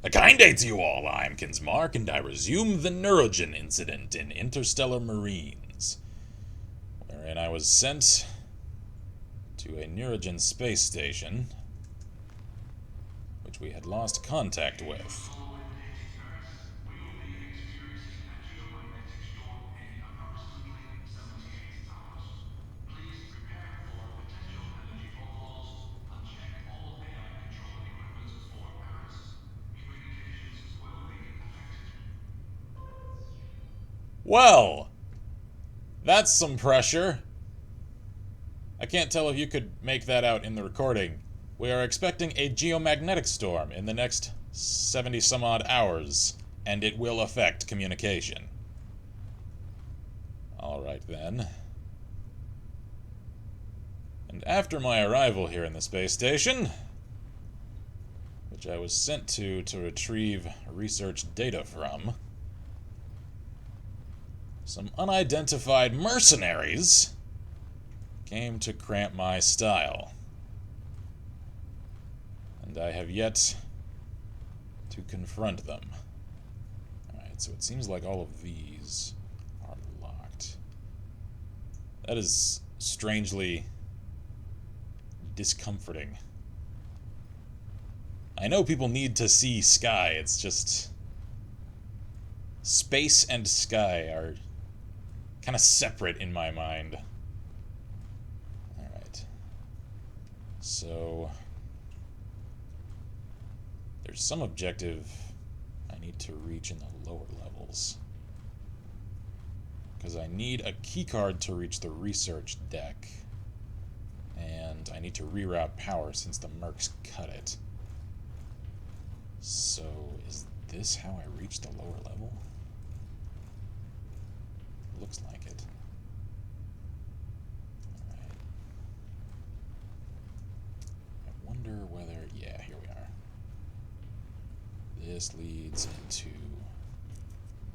A kind day to you all. I'm Kinsmarck, and I resume the Neurogen incident in Interstellar Marines, wherein I was sent to a Neurogen space station, which we had lost contact with. Well, that's some pressure. I can't tell if you could make that out in the recording. We are expecting a geomagnetic storm in the next 70 some odd hours, and it will affect communication. Alright then. And after my arrival here in the space station, which I was sent to retrieve research data from, some unidentified mercenaries came to cramp my style. And I have yet to confront them. Alright, so it seems like all of these are locked. That is strangely discomforting. I know people need to see sky, it's just... space and sky are kind of separate in my mind. Alright. So... there's some objective I need to reach in the lower levels. Because I need a keycard to reach the research deck. And I need to reroute power since the mercs cut it. So, is this how I reach the lower level? Looks like it. Alright. I wonder whether... yeah, here we are. This leads into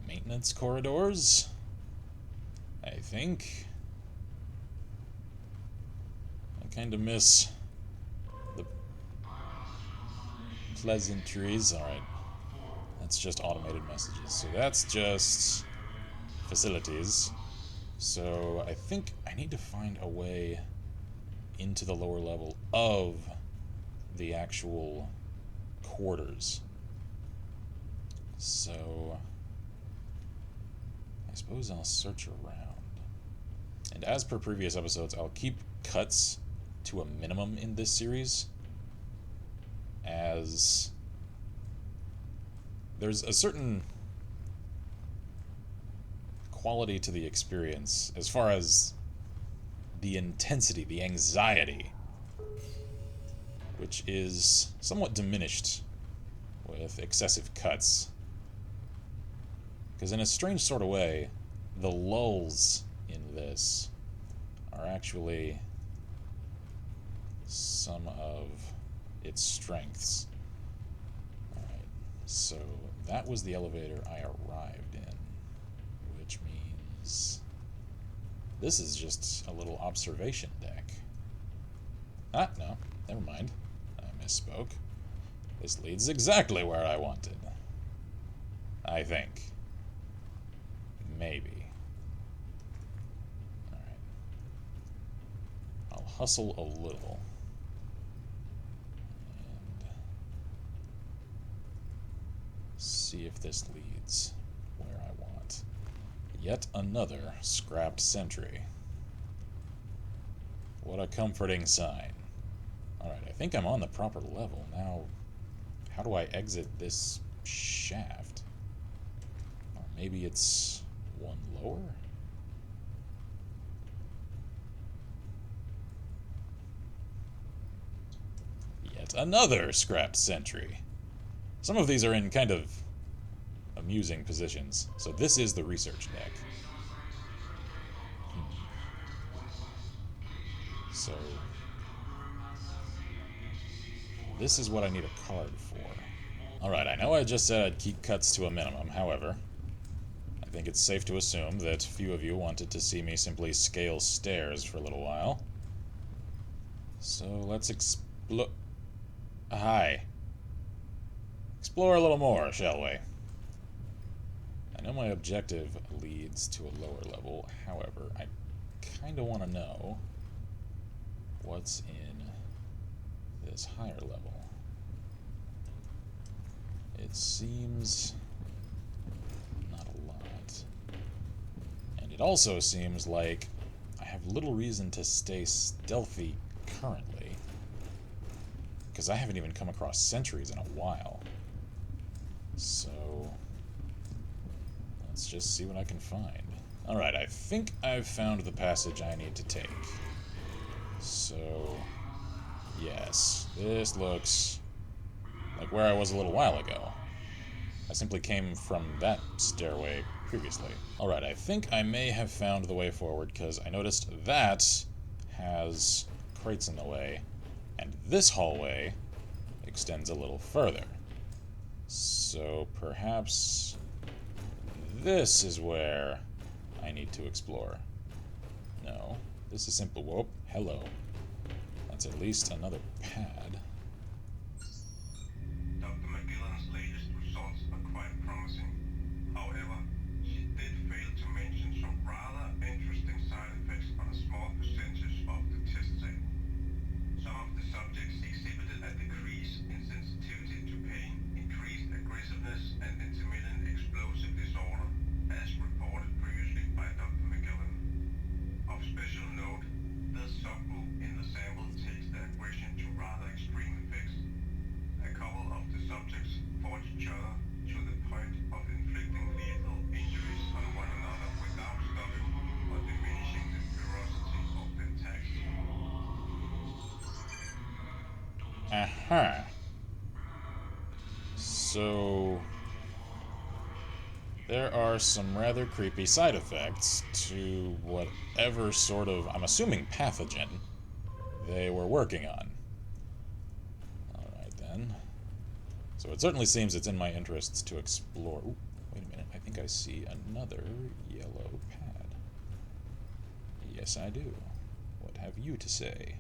maintenance corridors, I think. I kind of miss the pleasantries. Alright, that's just automated messages. So that's just facilities. So I think I need to find a way into the lower level of the actual quarters. So I suppose I'll search around. And as per previous episodes, I'll keep cuts to a minimum in this series, as there's a certain quality to the experience as far as the intensity, the anxiety, which is somewhat diminished with excessive cuts. Because in a strange sort of way, the lulls in this are actually some of its strengths. Alright, so that was the elevator I arrived in, which means this is just a little observation deck. Ah, no, never mind. I misspoke. This leads exactly where I wanted. I think. Maybe. Alright. I'll hustle a little. And see if this leads where I want. Yet another scrapped sentry. What a comforting sign. Alright, I think I'm on the proper level. Now, how do I exit this shaft? Or maybe it's one lower? Yet another scrapped sentry. Some of these are in kind of amusing positions. So this is the research deck. So this is what I need a card for. Alright, I know I just said I'd keep cuts to a minimum, however, I think it's safe to assume that few of you wanted to see me simply scale stairs for a little while. So let's explore... Hi. explore a little more, shall we? I know my objective leads to a lower level, however, I kind of want to know what's in this higher level. It seems not a lot. And it also seems like I have little reason to stay stealthy currently, because I haven't even come across sentries in a while. So let's just see what I can find. Alright, I think I've found the passage I need to take. So, yes, this looks like where I was a little while ago. I simply came from that stairway previously. Alright, I think I may have found the way forward, because I noticed that has crates in the way, and this hallway extends a little further. So perhaps this is where I need to explore. No, this is simple. Whoop, hello. That's at least another pad. Dr. McGillen's latest results are quite promising. However, she did fail to mention some rather interesting side effects on a small percentage of the test sample. Some of the subjects exhibited a decrease in sensitivity to pain, increased aggressiveness, and intermittent explosive disorder, as reported previously by Dr. McGillen. Of special note, this subgroup in the sample takes the aggression to rather extreme effects. A couple of the subjects fought each other to the point of inflicting lethal injuries on one another without stopping or diminishing the ferocity of the attacks. Aha. So there are some rather creepy side effects to whatever sort of, I'm assuming, pathogen they were working on. Alright then. So it certainly seems it's in my interests to explore. Ooh, wait a minute, I think I see another yellow pad. Yes, I do. What have you to say?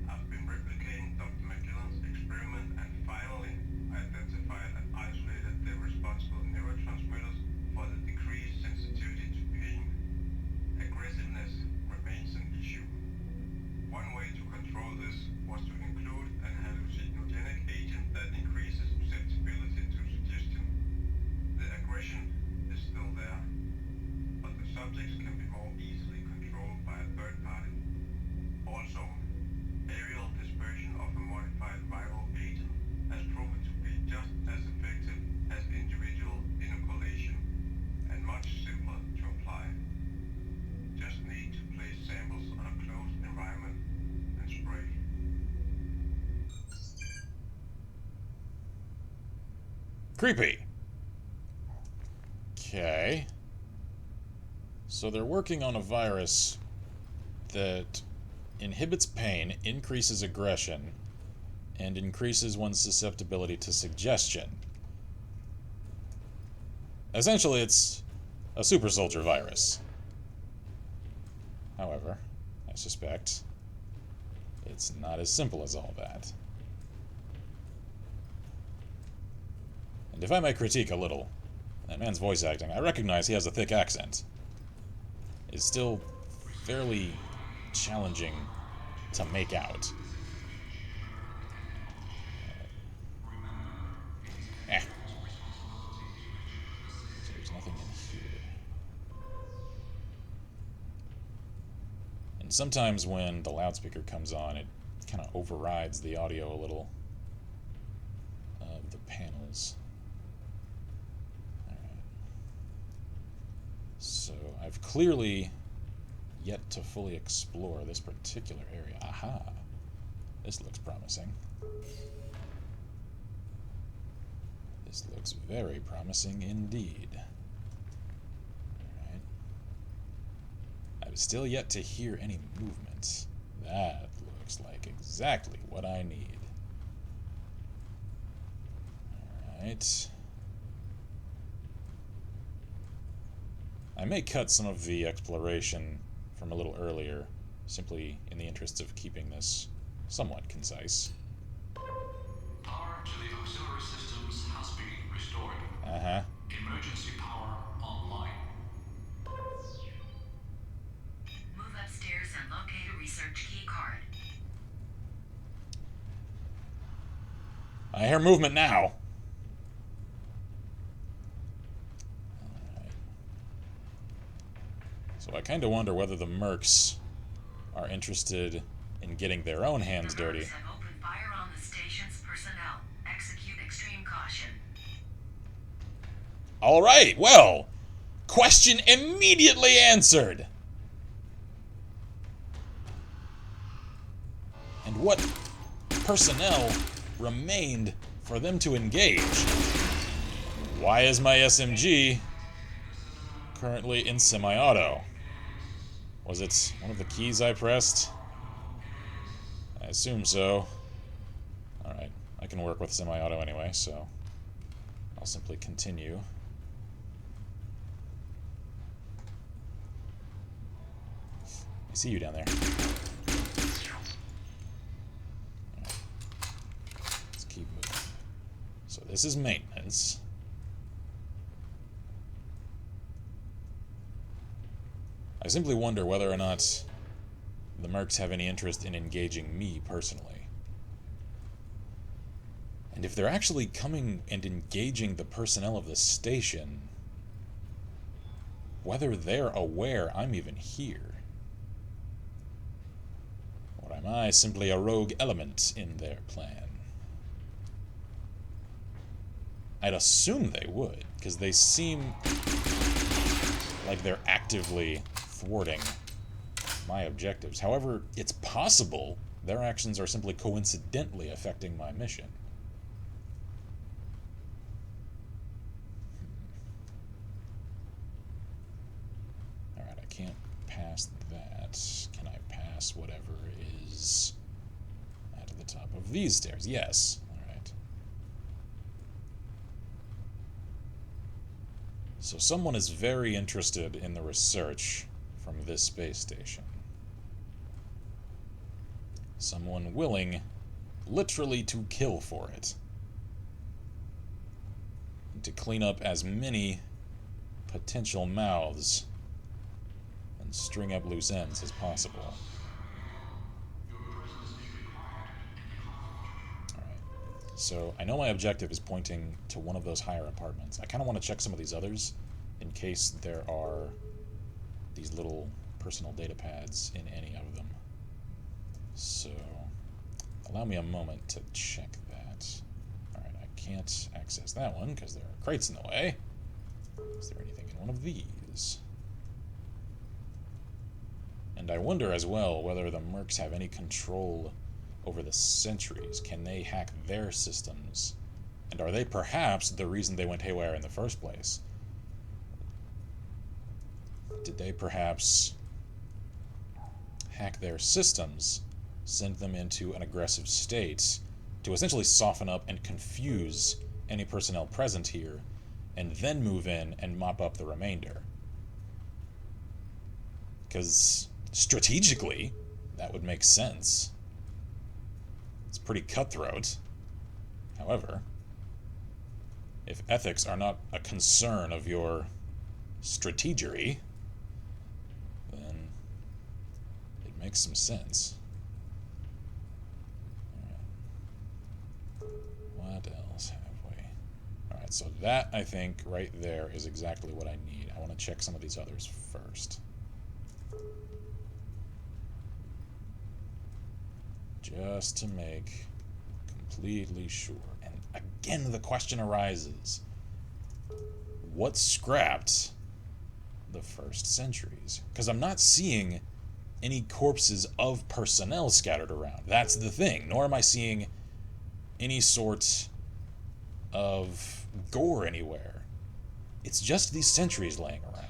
I've been replicating Dr. McGillen's experiment and finally identified and isolated the responsible neurotransmitters for the decreased sensitivity to pain. Aggressiveness remains an issue. One way to control this was to include an hallucinogenic agent that increases susceptibility to suggestion. The aggression is still there, but the subjects can be more easily controlled by a third party. Also, aerial dispersion of a modified viral agent has proven to be just as effective as individual inoculation, and much simpler to apply. Just need to place samples on a closed environment and spray. Creepy! Okay. So they're working on a virus that inhibits pain, increases aggression, and increases one's susceptibility to suggestion. Essentially, it's a super soldier virus. However, I suspect it's not as simple as all that. And if I may critique a little, that man's voice acting, I recognize he has a thick accent. It's still fairly challenging to make out. So there's nothing in here. And sometimes when the loudspeaker comes on, it kind of overrides the audio a little of the panels. Alright. So I've clearly yet to fully explore this particular area. Aha! This looks promising. This looks very promising indeed. Alright. I've still yet to hear any movement. That looks like exactly what I need. Alright. I may cut some of the exploration from a little earlier, simply in the interest of keeping this somewhat concise. I hear movement now. Alright. So I kind of wonder whether the mercs are interested in getting their own hands dirty. The mercs have opened fire on the station's personnel. Execute extreme caution. Alright, well, question immediately answered. And what personnel remained for them to engage? Why is my SMG currently in semi-auto? Was it one of the keys I pressed? I assume so. Alright, I can work with semi-auto anyway, so I'll simply continue. I see you down there. Right. Let's keep moving. So this is maintenance. I simply wonder whether or not the mercs have any interest in engaging me personally. And if they're actually coming and engaging the personnel of the station, whether they're aware I'm even here. Or am I simply a rogue element in their plan? I'd assume they would, because they seem like they're actively thwarting my objectives. However, it's possible their actions are simply coincidentally affecting my mission. Alright, I can't pass that. Can I pass whatever is at the top of these stairs? Yes. Alright. So someone is very interested in the research from this space station. Someone willing, literally, to kill for it. And to clean up as many potential mouths and string up loose ends as possible. Alright. So, I know my objective is pointing to one of those higher apartments. I kind of want to check some of these others in case there are these little personal data pads in any of them. So, allow me a moment to check that. Alright, I can't access that one because there are crates in the way. Is there anything in one of these? And I wonder as well whether the mercs have any control over the sentries. Can they hack their systems? And are they perhaps the reason they went haywire in the first place? Did they perhaps hack their systems, send them into an aggressive state to essentially soften up and confuse any personnel present here, and then move in and mop up the remainder? Because strategically, that would make sense. It's pretty cutthroat. However, if ethics are not a concern of your strategery, then it makes some sense. Alright. What else have we? Alright, so that, I think, right there is exactly what I need. I want to check some of these others first. Just to make completely sure. And again, the question arises. What scrapped the first sentries? Because I'm not seeing any corpses of personnel scattered around. That's the thing. Nor am I seeing any sort of gore anywhere. It's just these sentries laying around.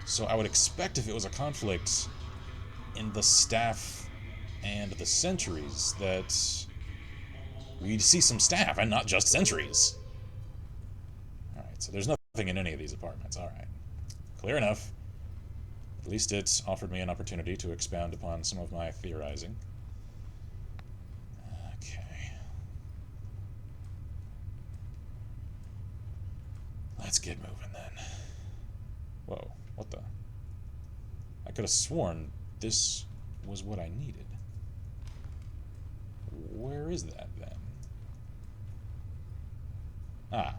So I would expect if it was a conflict in the staff and the sentries that we'd see some staff and not just sentries. Alright, so there's nothing in any of these apartments. Alright. Clear enough. At least it offered me an opportunity to expound upon some of my theorizing. Okay. Let's get moving then. Whoa, what the? I could have sworn this was what I needed. is that, then? Ah,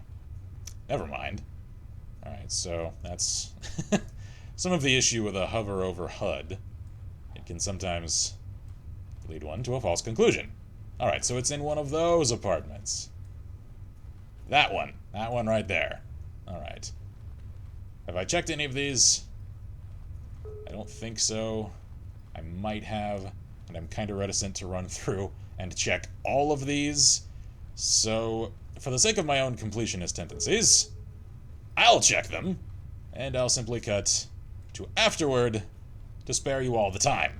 never mind. Alright, so that's some of the issue with a hover over HUD. It can sometimes lead one to a false conclusion. Alright, so it's in one of those apartments. That one right there. Alright. Have I checked any of these? I don't think so. I might have, and I'm kind of reticent to run through and check all of these. So, for the sake of my own completionist tendencies, I'll check them, and I'll simply cut to afterward to spare you all the time.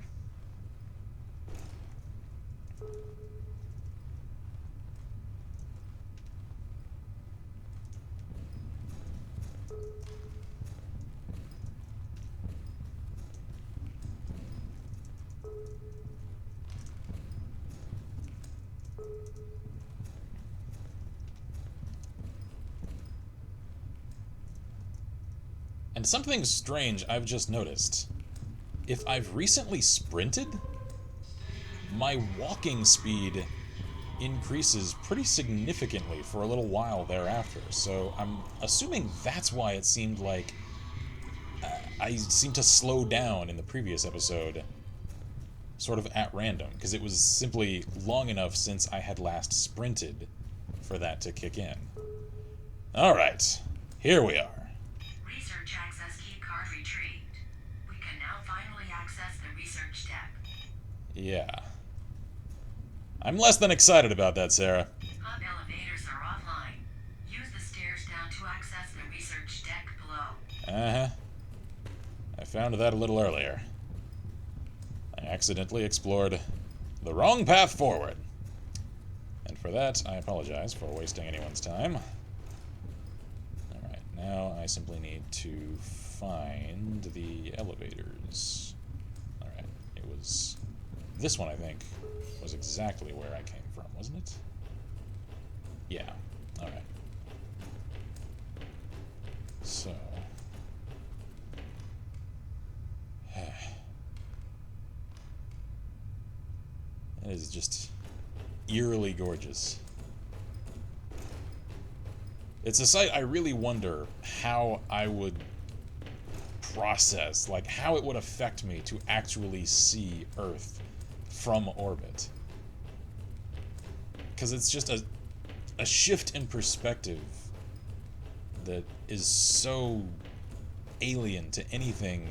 And something strange I've just noticed. If I've recently sprinted, my walking speed increases pretty significantly for a little while thereafter. So I'm assuming that's why it seemed like I seemed to slow down in the previous episode, sort of at random, because it was simply long enough since I had last sprinted for that to kick in. Alright, here we are. Research access key card retrieved. We can now finally access the research deck. Yeah. I'm less than excited about that, Sarah. Hub elevators are offline. Use the stairs down to access the research deck below. Uh-huh. I found that a little earlier. I accidentally explored the wrong path forward. And for that, I apologize for wasting anyone's time. Alright, now I simply need to find the elevators. Alright, it was... this one, I think, was exactly where I came from, wasn't it? Yeah, alright. So... it is just eerily gorgeous. It's a sight I really wonder how I would process, like how it would affect me to actually see Earth from orbit. Because it's just a shift in perspective that is so alien to anything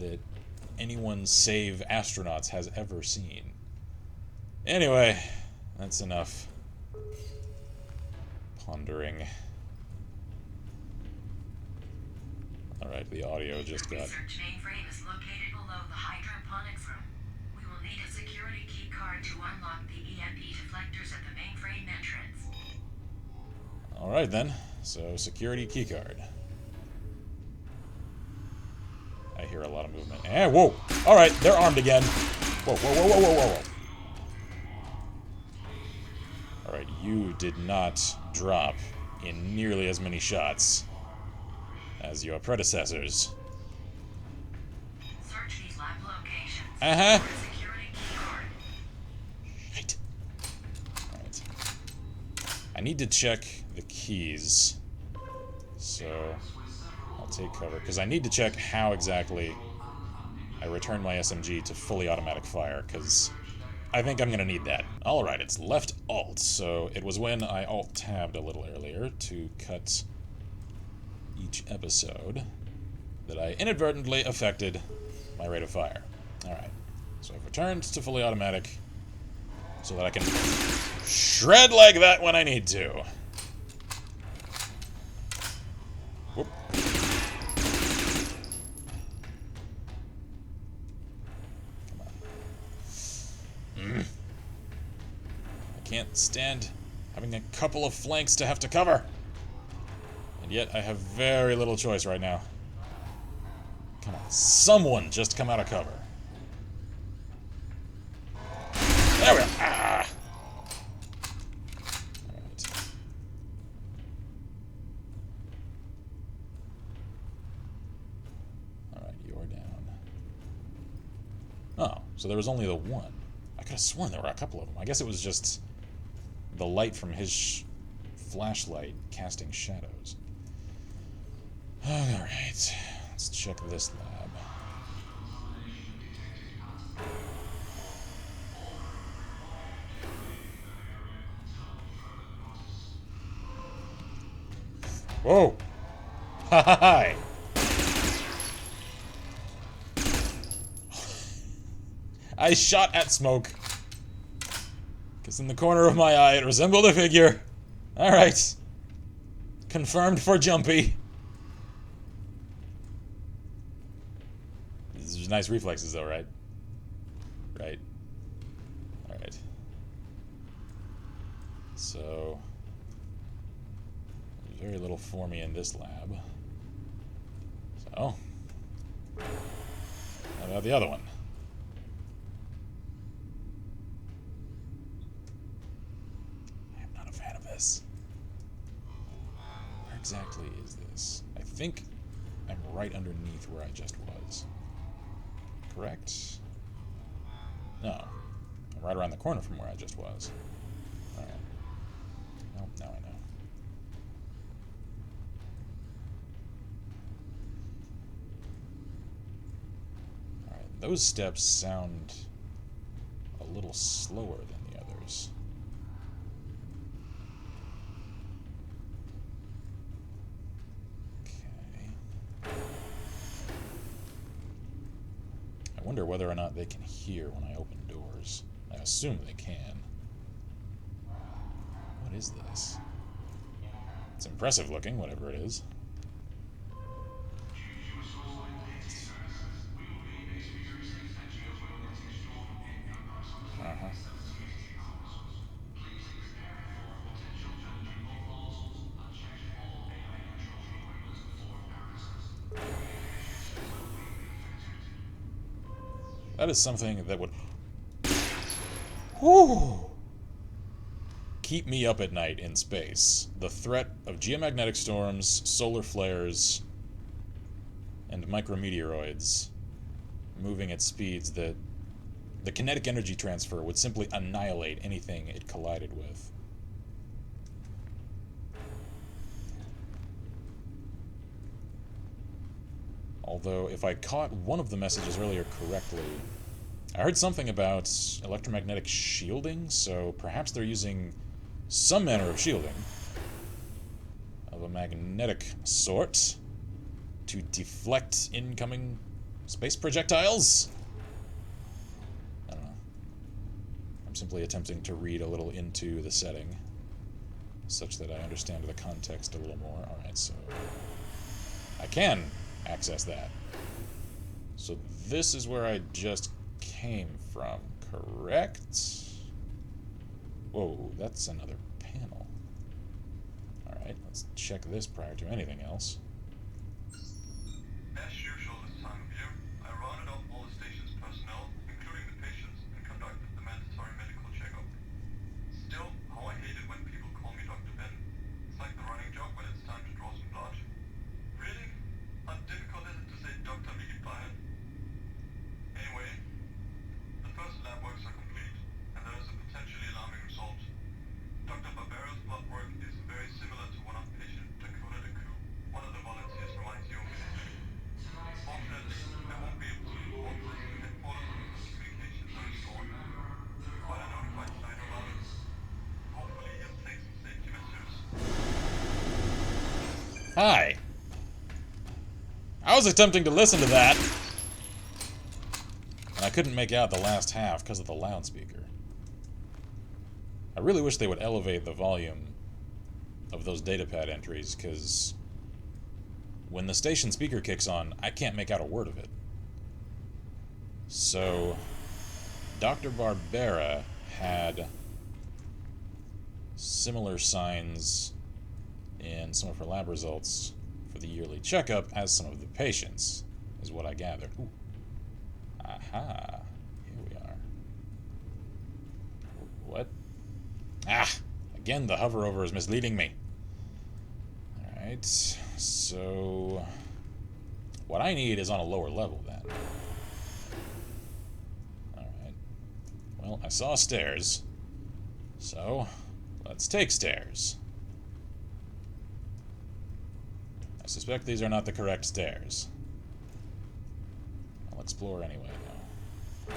that anyone save astronauts has ever seen. Anyway, that's enough pondering. Alright, the audio just The got... research mainframe is located below the hydroponics room. We will need a security key card to unlock the EMP deflectors at the mainframe entrance. Alright then, so security keycard. I hear a lot of movement. Eh, whoa! Alright, they're armed again. Whoa, whoa, whoa, whoa, whoa, whoa, whoa. Alright, you did not drop in nearly as many shots as your predecessors. Search these lab locations. Uh-huh. For a security key card. Right. Alright. I need to check the keys. So, I'll take cover, because I need to check how exactly I return my SMG to fully automatic fire, because I think I'm going to need that. Alright, it's left Alt, so it was when I Alt-tabbed a little earlier to cut each episode that I inadvertently affected my rate of fire. Alright, so I've returned to fully automatic so that I can shred like that when I need to. Whoop. I can't stand having a couple of flanks to have to cover. And yet I have very little choice right now. Come on, someone just come out of cover. There we go. Ah! Alright. Alright, you're down. Oh, so there was only the one. I I could have sworn there were a couple of them. I guess it was just the light from his flashlight casting shadows. Alright, let's check this lab. Whoa! Hi! I shot at smoke. Because in the corner of my eye it resembled a figure. Alright. Confirmed for Jumpy. These are nice reflexes though, right? Right. Alright. So... there's very little for me in this lab. So... how about the other one? I'm not a fan of this. Where exactly is this? I think I'm right underneath where I just was. Correct? No. I'm right around the corner from where I just was. Alright. Well, now I know. Alright, those steps sound a little slower than the others. I wonder whether or not they can hear when I open doors. I assume they can. What is this? It's impressive looking, whatever it is. Uh-huh. That is something that would... whew, keep me up at night in space. The threat of geomagnetic storms, solar flares, and micrometeoroids moving at speeds that the kinetic energy transfer would simply annihilate anything it collided with. Although, if I caught one of the messages earlier correctly, I heard something about electromagnetic shielding, so perhaps they're using some manner of shielding of a magnetic sort to deflect incoming space projectiles? I don't know. I'm simply attempting to read a little into the setting such that I understand the context a little more. Alright, so I can access that. So this is where I just came from, correct? Whoa, that's another panel. Alright, let's check this prior to anything else. As usual this time of year, I rounded up all the station's personnel, including the patients, and conducted the mandatory medical checkup. Still, how I hate it when people call me Dr. Ben. It's like the running joke when it's time to draw some blood. Really? How difficult is it to say Dr. Wikipedia? Anyway, the first lab works are complete, and there is a potentially alarming result. Dr. Barbera's blood work is very similar to one of patient Ch.5, one of the volunteers from ITO ministry. Fortunately, I won't be able to report this to headquarters until communications are restored. But I notified Schneider about it. Hopefully he'll take some safety measures. Hi. I was attempting to listen to that, and I couldn't make out the last half because of the loudspeaker. I really wish they would elevate the volume of those datapad entries, because when the station speaker kicks on, I can't make out a word of it. So, Dr. Barbera had similar signs in some of her lab results for the yearly checkup as some of the patients, is what I gathered. Ooh. Aha. Here we are. What? Ah! Again, the hover over is misleading me. Alright, so... what I need is on a lower level, then. Alright. Well, Well, I saw stairs. So, let's take stairs. I suspect these are not the correct stairs. I'll explore anyway, though.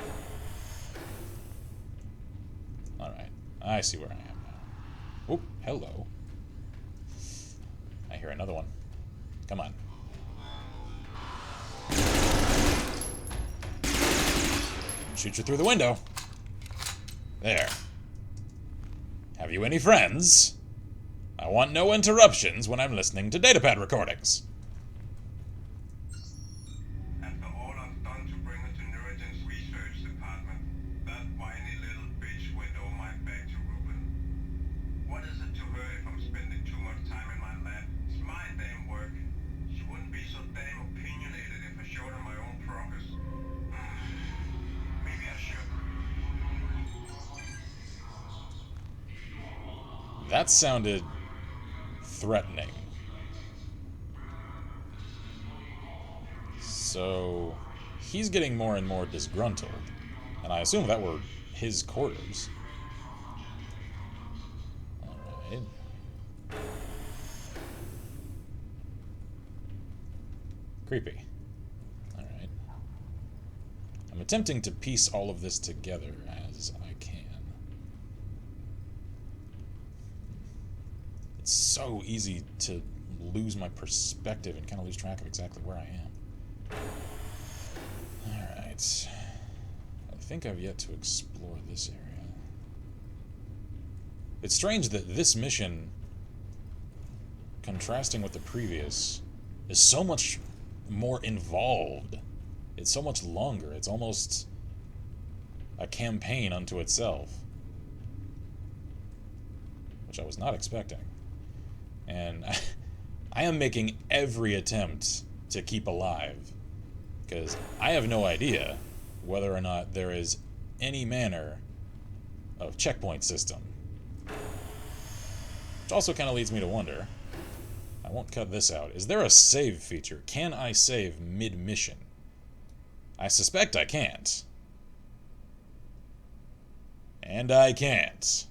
Alright, I see where I am now. Oop, hello. I hear another one. Come on. Shoot you through the window. There. Have you any friends? I want no interruptions when I'm listening to datapad recordings. After all I've done to bring her to Neurogen's research department, that whiny little bitch went over my back to Ruben. What is it to her if I'm spending too much time in my lab? It's my damn work. She wouldn't be so damn opinionated if I showed her my own progress. Maybe I should. That sounded threatening. So, he's getting more and more disgruntled. And I assume that were his quarters. Alright. Creepy. Alright. I'm attempting to piece all of this together as I can. It's so easy to lose my perspective and kind of lose track of exactly where I am. Alright. I think I've yet to explore this area. It's strange that this mission, contrasting with the previous, is so much more involved. It's so much longer. It's almost a campaign unto itself. Which I was not expecting. And I am making every attempt to keep alive. Because I have no idea whether or not there is any manner of checkpoint system. Which also kind of leads me to wonder, I won't cut this out, is there a save feature? Can I save mid-mission? I suspect I can't. And I can't.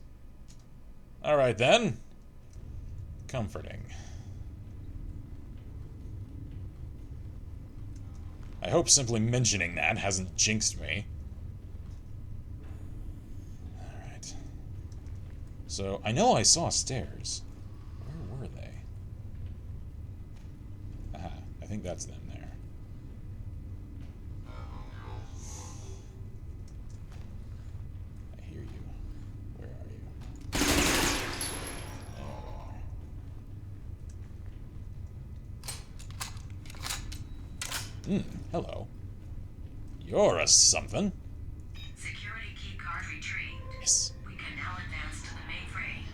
Alright then. Comforting. I hope simply mentioning that hasn't jinxed me. Alright. So, I know I saw stairs. Where were they? Aha, I think that's them there. I hear you. Where are you? There we are. Hello. You're a something. Security key card retrieved. Yes. We can now advance to the mainframe.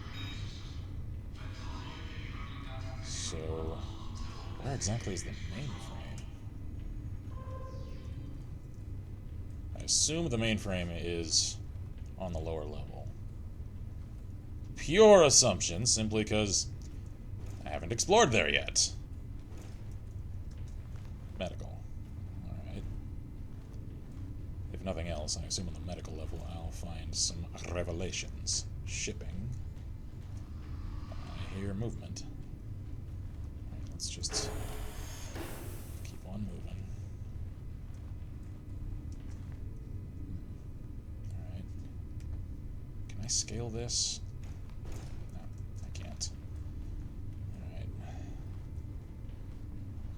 So, where exactly is the mainframe? I assume the mainframe is on the lower level. Pure assumption, simply because I haven't explored there yet. Medical. Alright. If nothing else, I assume on the medical level I'll find some revelations. Shipping. I hear movement. Alright, let's just keep on moving. Alright. Can I scale this? No, I can't. Alright.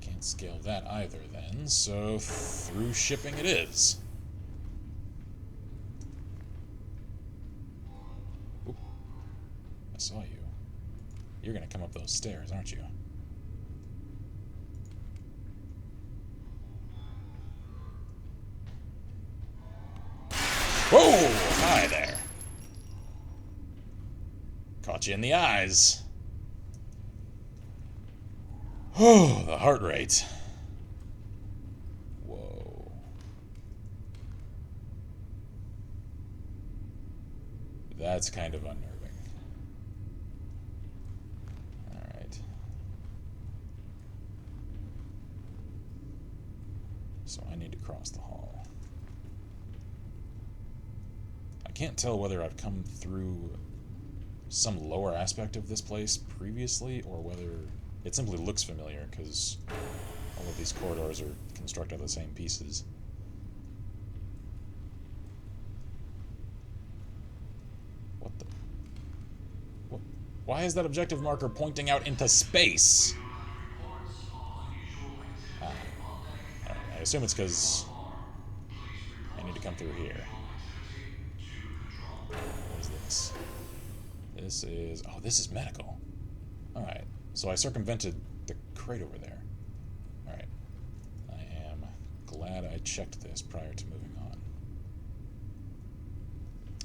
Can't scale that either then, so through shipping it is. Oop. I saw you. You're gonna come up those stairs, aren't you? Whoa! Hi there. Caught you in the eyes. Oh, the heart rate. Whoa. That's kind of unnerving. Alright. So I need to cross the hall. I can't tell whether I've come through some lower aspect of this place previously, or whether it simply looks familiar, because all of these corridors are constructed of the same pieces. What the... What? Why is that objective marker pointing out into space? Alright, I assume it's because I need to come through here. What is this? This is... Oh, this is medical. Alright, so I circumvented the crate over there. Alright. I am glad I checked this prior to moving on.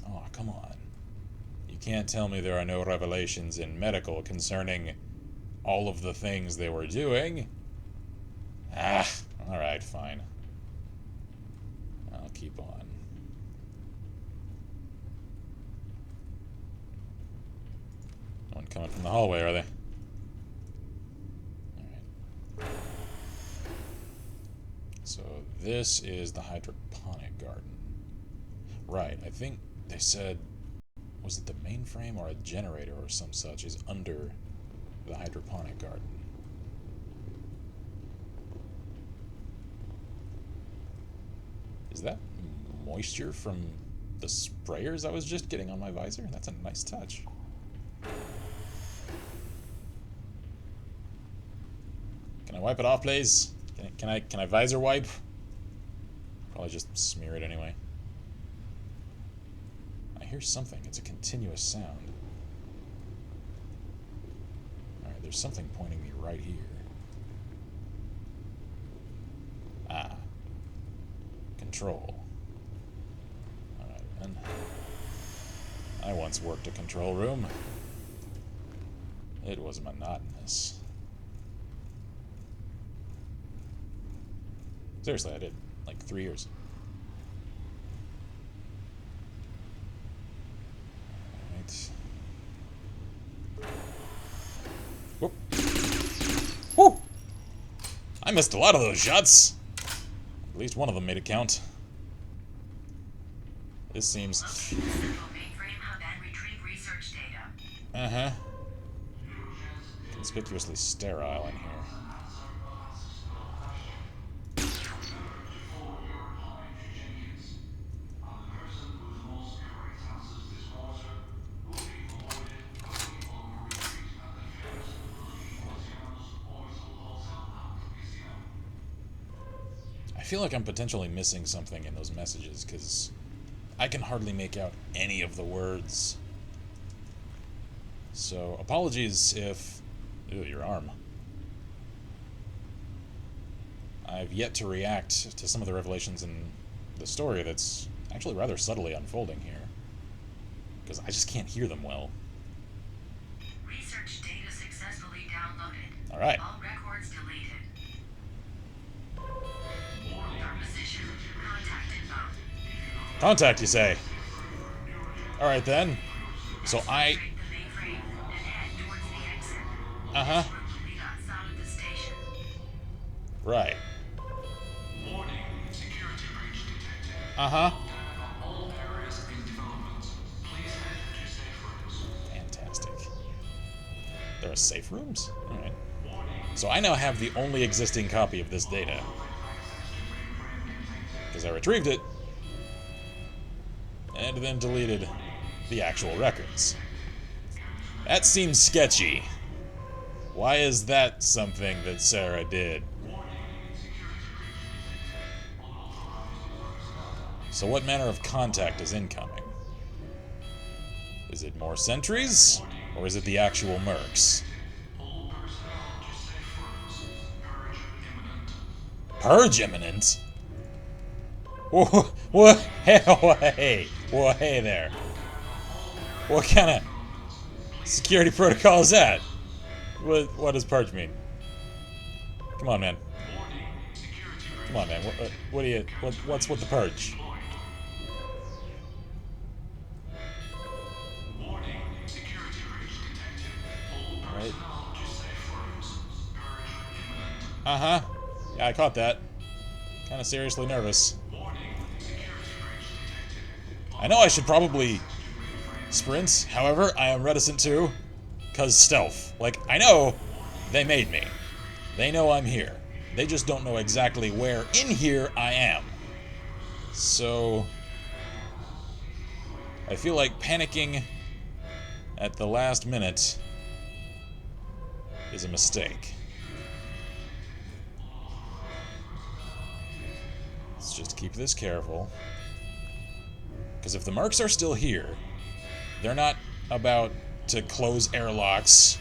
Oh, come on. You can't tell me there are no revelations in medical concerning all of the things they were doing. Ah, alright, fine. I'll keep on. No one coming from the hallway, are they? Alright. So this is the hydroponic garden. Right, I think they said... Was it the mainframe or a generator or some such is under the hydroponic garden? Is that moisture from the sprayers I was just getting on my visor? That's a nice touch. Can I wipe it off, please? Can I visor wipe? Probably just smear it anyway. I hear something. It's a continuous sound. Alright, there's something pointing me right here. Ah. Control. Alright, then. I once worked a control room. It was monotonous. Seriously, I did. Like 3 years. Whoop. Woo! I missed a lot of those shots. At least one of them made it count. This seems... Uh-huh. Conspicuously sterile in here. I feel like I'm potentially missing something in those messages, because I can hardly make out any of the words. So, apologies if... Ew, your arm. I've yet to react to some of the revelations in the story that's actually rather subtly unfolding here. Because I just can't hear them well. Research data successfully downloaded. Alright. All records deleted. Position contacted bound. Contact, you say? Alright then. So I... Uh-huh. Right. Warning, security breach detected. Uh-huh. All areas in development. Please head to safe rooms. Fantastic. There are safe rooms? Alright. So I now have the only existing copy of this data. Because I retrieved it, and then deleted the actual records. That seems sketchy. Why is that something that SARA did? So what manner of contact is incoming? Is it more sentries? Or is it the actual mercs? Purge imminent? What? Hey, well, hey there. What kind of security protocol is that? What does purge mean? Come on, man. Come on, man. What do you? What's with the purge? Right. Uh-huh. Yeah, I caught that. Kind of seriously nervous. I know I should probably sprint, however, I am reticent to, because stealth. Like, I know they made me. They know I'm here. They just don't know exactly where in here I am. So, I feel like panicking at the last minute is a mistake. Let's just keep this careful. Because if the mercs are still here, they're not about to close airlocks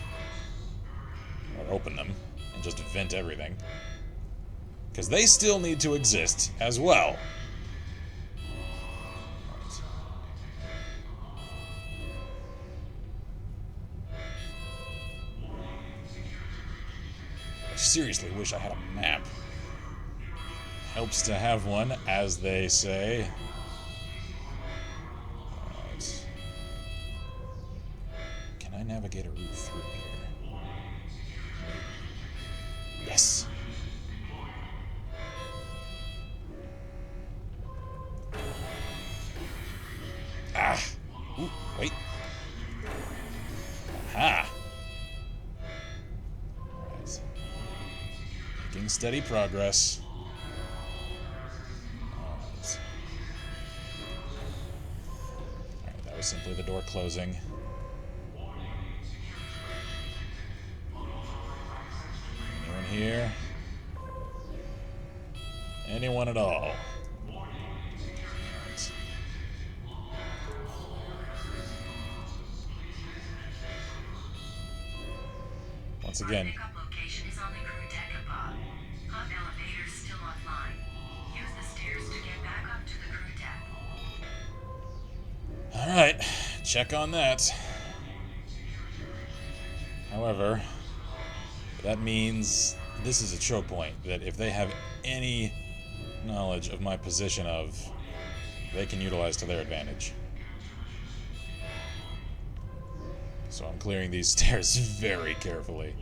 or open them and just vent everything. Because they still need to exist as well. I seriously wish I had a map. Helps to have one, as they say. Alright. Can I navigate a route through here? Yes! Ah! Ooh, wait. Aha! Alright. Making steady progress. Alright. Alright, that was simply the door closing. Anyone here? Anyone at all? Alright. Once again. Our pickup location is on the crew deck above. Hub elevator's still offline. Use the stairs to get back up to the crew deck. Alright, check on that. However, that means this is a choke point that if they have any knowledge of my position of, they can utilize to their advantage. So I'm clearing these stairs very carefully.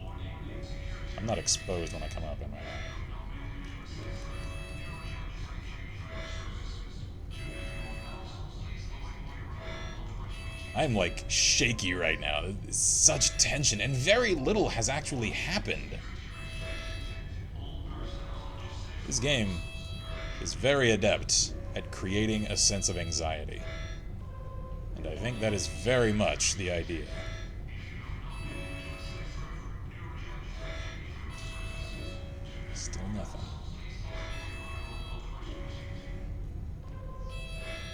I'm not exposed when I come up, am I? I'm like shaky right now. There's such tension, and very little has actually happened. This game is very adept at creating a sense of anxiety. And I think that is very much the idea. Still nothing.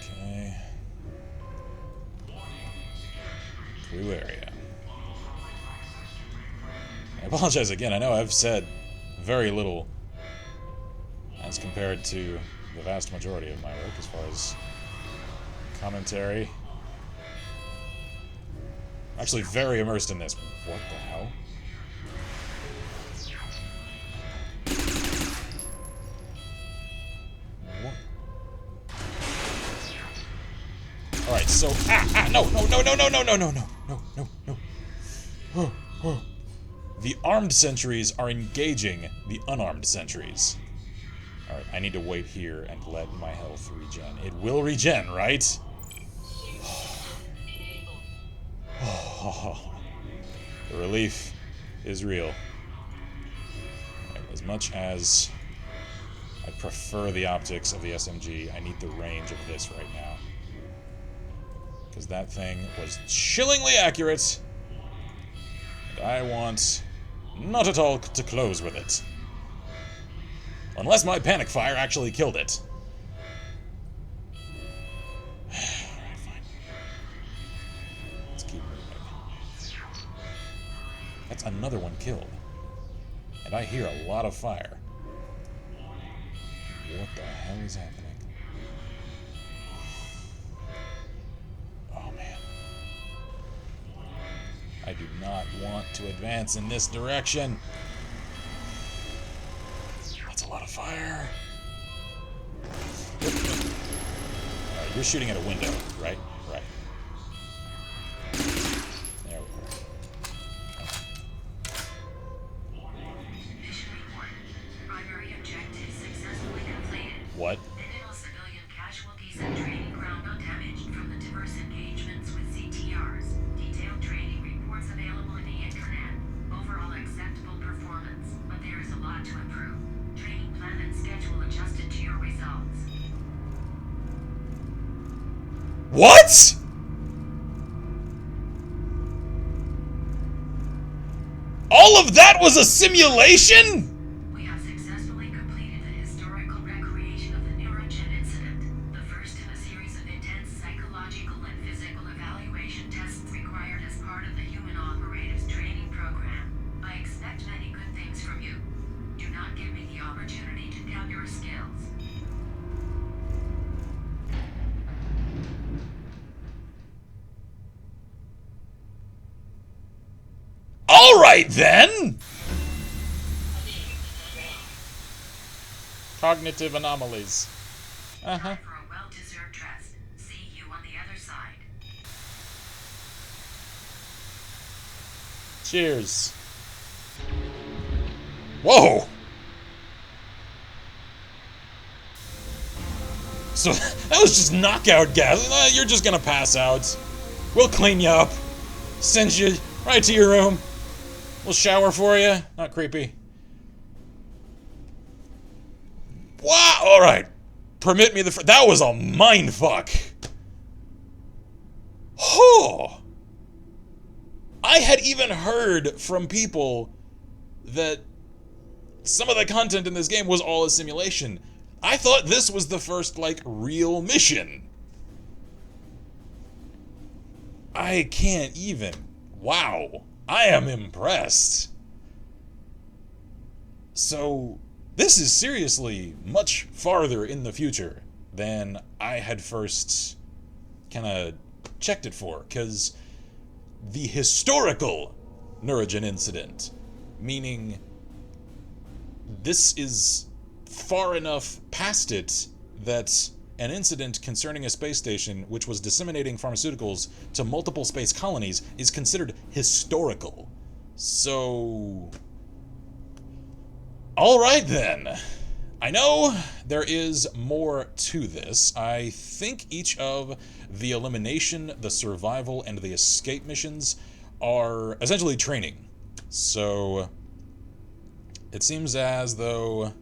Okay. Crew area. I apologize again. I know I've said very little as compared to the vast majority of my work as far as commentary. I'm actually very immersed in this. What the hell? What? Alright, so no. The armed sentries are engaging the unarmed sentries. Alright, I need to wait here and let my health regen. It will regen, right? The relief is real. Right, as much as I prefer the optics of the SMG, I need the range of this right now. Because that thing was chillingly accurate. And I want not at all to close with it. Unless my panic fire actually killed it. Alright, fine. Let's keep moving. That's another one killed. And I hear a lot of fire. What the hell is happening? Oh man. I do not want to advance in this direction. That's a lot of fire. Alright, you're shooting at a window, right? Right. There we go. Mission report. Primary objective successfully completed. What? Minimal civilian casualties and training ground not damaged from What? All of that was a simulation? We have successfully completed the historical recreation of the Neurogen incident, the first in a series of intense psychological and physical evaluation tests required as part of the human operatives training program. I expect many good things from you. Do not give me the opportunity to doubt your skills. All right, then. Cognitive anomalies. Time for a well-deserved rest. See you on the other side. Cheers. Whoa. So that was just knockout gas. You're just gonna pass out. We'll clean you up. Send you right to your room. We'll shower for you. Not creepy. Wow. All right. Permit me that was a mindfuck. Oh. I had even heard from people that some of the content in this game was all a simulation. I thought this was the first, like, real mission. I can't even. Wow. I am impressed. So, this is seriously much farther in the future than I had first kind of checked it for, because the historical Neurogen incident, meaning this is far enough past it that an incident concerning a space station which was disseminating pharmaceuticals to multiple space colonies is considered historical. So, all right then. I know there is more to this. I think each of the elimination, the survival, and the escape missions are essentially training. So, it seems as though,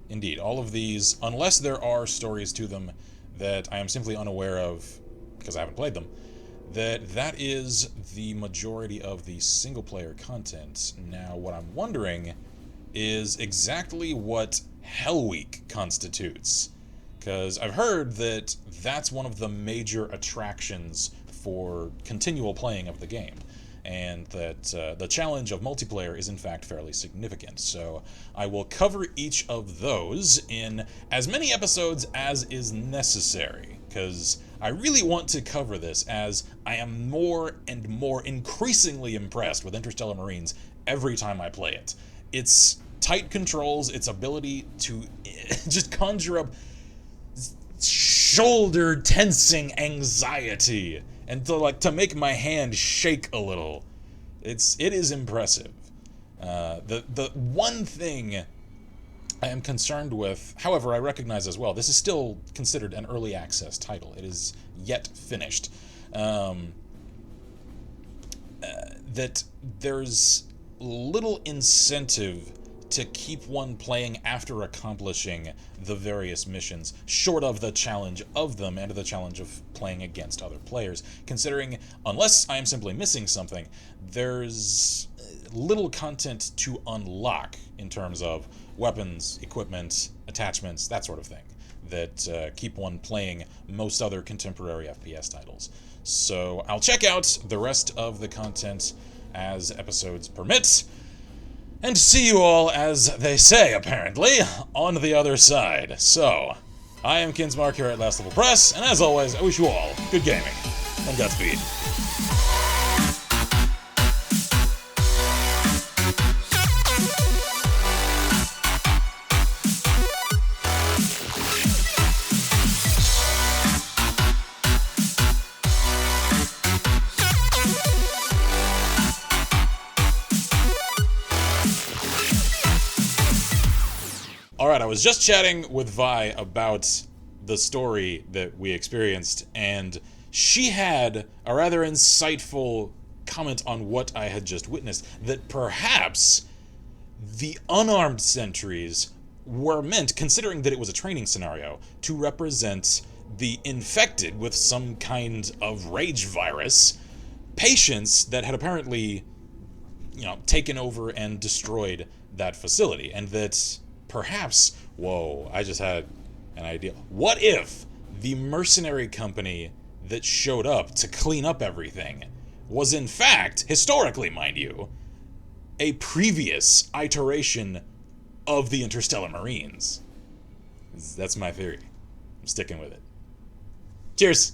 indeed, all of these, unless there are stories to them that I am simply unaware of because I haven't played them, that is the majority of the single-player content. Now, what I'm wondering is exactly what Hell Week constitutes, because I've heard that that's one of the major attractions for continual playing of the game, and that the challenge of multiplayer is in fact fairly significant. So I will cover each of those in as many episodes as is necessary, because I really want to cover this, as I am more and more increasingly impressed with Interstellar Marines every time I play it. Its tight controls, its ability to just conjure up shoulder tensing anxiety and to make my hand shake a little. It is impressive. The one thing I am concerned with, however, I recognize as well, this is still considered an early access title. It is yet finished. That there's little incentive to keep one playing after accomplishing the various missions, short of the challenge of them and the challenge of playing against other players, considering, unless I am simply missing something, there's little content to unlock in terms of weapons, equipment, attachments, that sort of thing, that keep one playing most other contemporary FPS titles. So I'll check out the rest of the content as episodes permit, and see you all, as they say, apparently, on the other side. So, I am Kinsmarck here at Last Level Press, and as always, I wish you all good gaming, and Godspeed. Alright, I was just chatting with Vi about the story that we experienced, and she had a rather insightful comment on what I had just witnessed, that perhaps the unarmed sentries were meant, considering that it was a training scenario, to represent the infected with some kind of rage virus patients that had apparently, taken over and destroyed that facility. And that perhaps, whoa, I just had an idea. What if the mercenary company that showed up to clean up everything was in fact, historically mind you, a previous iteration of the Interstellar Marines? That's my theory. I'm sticking with it. Cheers!